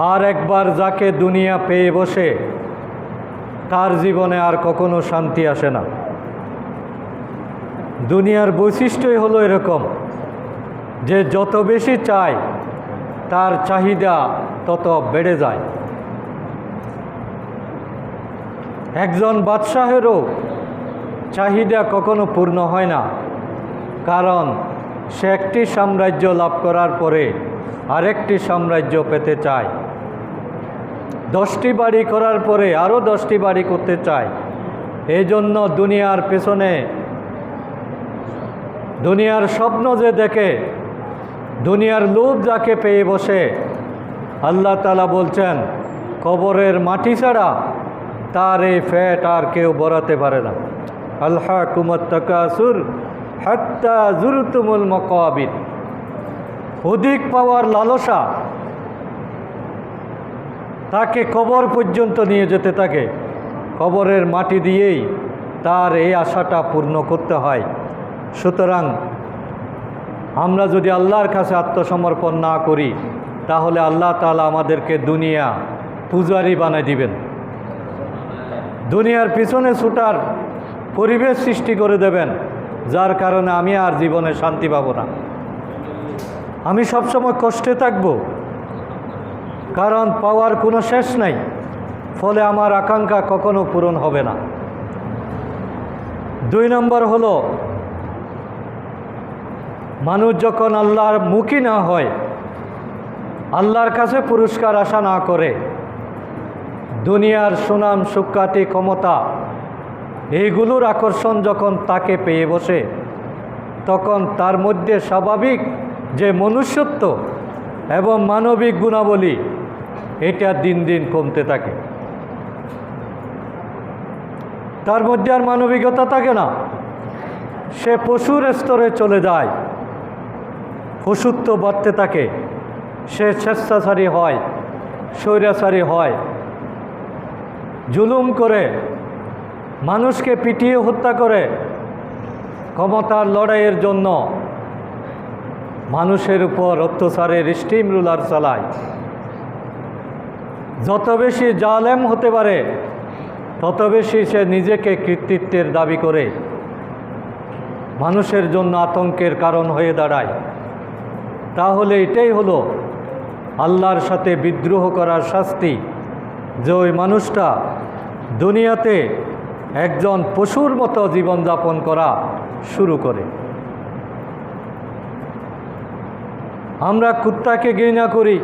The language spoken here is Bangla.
আর একবার যাকে দুনিয়া পেয়ে বসে তার জীবনে আর কখনো শান্তি আসে না। দুনিয়ার বৈশিষ্ট্যই হলো এরকম যে যত বেশি চায় তার চাহিদা তত বেড়ে যায়। একজন বাদশাহেরও চাহিদা কখনো পূর্ণ হয় না, কারণ সে একটি সাম্রাজ্য লাভ করার পরে আরেকটি সাম্রাজ্য পেতে চায়, 10টি বাড়ি করার পরে আরও 10টি বাড়ি করতে চায়। এই জন্য দুনিয়ার পেছনে, দুনিয়ার স্বপ্ন যে দেখে, দুনিয়ার লোভ যাকে পেয়ে বসে, আল্লাহ তাআলা বলছেন কবরের মাটি ছাড়া তার এই পেট আর কেউ ভরাতে পারে না। আলহাকুমুত তাকাসুর হাত্তা যুরতুমুল মাকাবির। অধিক পাওয়ার লালসা তাকে কবর পর্যন্ত নিয়ে যেতে থাকে। কবরের মাটি দিয়েই তার এই আশাটা পূর্ণ করতে হয়। সুতরাং আমরা যদি আল্লাহর কাছে আত্মসমর্পণ না করি, তাহলে আল্লাহ তাআলা আমাদেরকে দুনিয়া পূজারি বানায় দিবেন, দুনিয়ার পিছনে ছুটার পরিবেশ সৃষ্টি করে দেবেন, যার কারণে আমি আর জীবনে শান্তি পাব না। আমি সবসময় কষ্টে থাকব, কারণ পাওয়ার কোনো শেষ নাই, ফলে আমার আকাঙ্ক্ষা কখনো পূরণ হবে না। 2 নম্বর হলো, মানুষ যখন আল্লাহর মুখী না হয়, আল্লাহর কাছে পুরস্কার আশা না করে, দুনিয়ার সুনাম সুখ্যাতি ক্ষমতা এইগুলোর আকর্ষণ যখন তাকে পেয়ে বসে, তখন তার মধ্যে স্বাভাবিক যে মনুষ্যত্ব এবং মানবিক গুণাবলী এটা দিন দিন কমতে থাকে। তার মধ্যে আর মানবিকতা থাকে না, সে পশুর স্তরে চলে যায়, পশুত্ব বাড়তে থাকে, সে স্বেচ্ছাচারী হয়, স্বৈরাচারী হয়, জুলুম করে, মানুষকে পিটিয়ে হত্যা করে, ক্ষমতার লড়াইয়ের জন্য মানুষের উপর অত্যাচারের স্টিম রুলার চালায়। যত বেশি জালেম হতে পারে তত বেশি সে নিজেকে কৃতিত্বের দাবি করে মানুষের জন্য আতঙ্কের কারণ হয়ে দাঁড়ায়। তাহলে এটাই হলো আল্লাহর সাথে বিদ্রোহ করার শাস্তি, যে ওই মানুষটা দুনিয়াতে একজন পশুর মতো জীবনযাপন করা শুরু করে। আমরা কুত্তাকে ঘৃণা করি,